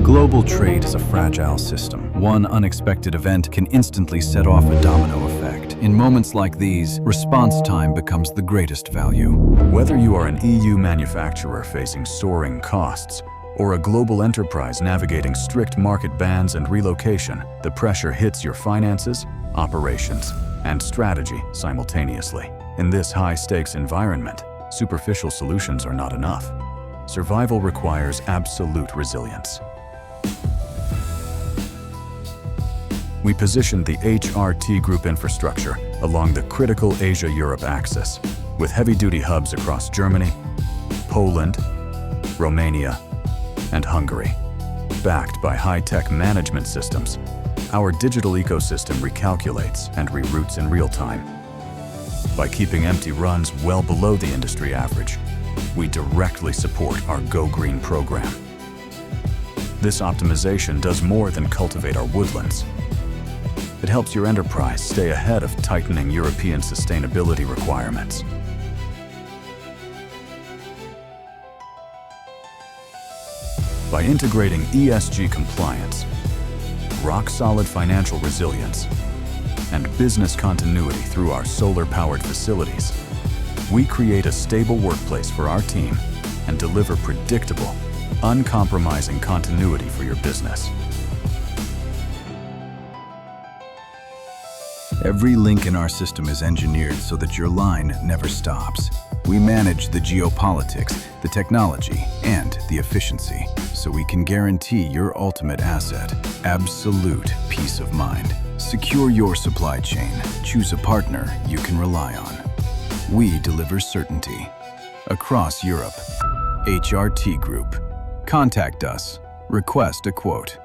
Global trade is a fragile system. One unexpected event can instantly set off a domino effect. In moments like these, response time becomes the greatest value. Whether you are an EU manufacturer facing soaring costs or a global enterprise navigating strict market bans and relocation, the pressure hits your finances, operations, and strategy simultaneously. In this high-stakes environment, superficial solutions are not enough. Survival requires absolute resilience. We positioned the HRT Group infrastructure along the critical Asia-Europe axis, with heavy-duty hubs across Germany, Poland, Romania, and Hungary. Backed by high-tech management systems, our digital ecosystem recalculates and reroutes in real time. By keeping empty runs well below the industry average, we directly support our Go Green program. This optimization does more than cultivate our woodlands. It helps your enterprise stay ahead of tightening European sustainability requirements. By integrating ESG compliance, rock-solid financial resilience, and business continuity through our solar-powered facilities, we create a stable workplace for our team and deliver predictable, uncompromising continuity for your business. Every link in our system is engineered so that your line never stops. We manage the geopolitics, the technology, and the efficiency, so we can guarantee your ultimate asset, absolute peace of mind. Secure your supply chain. Choose a partner you can rely on. We deliver certainty. Across Europe. HRT Group. Contact us. Request a quote.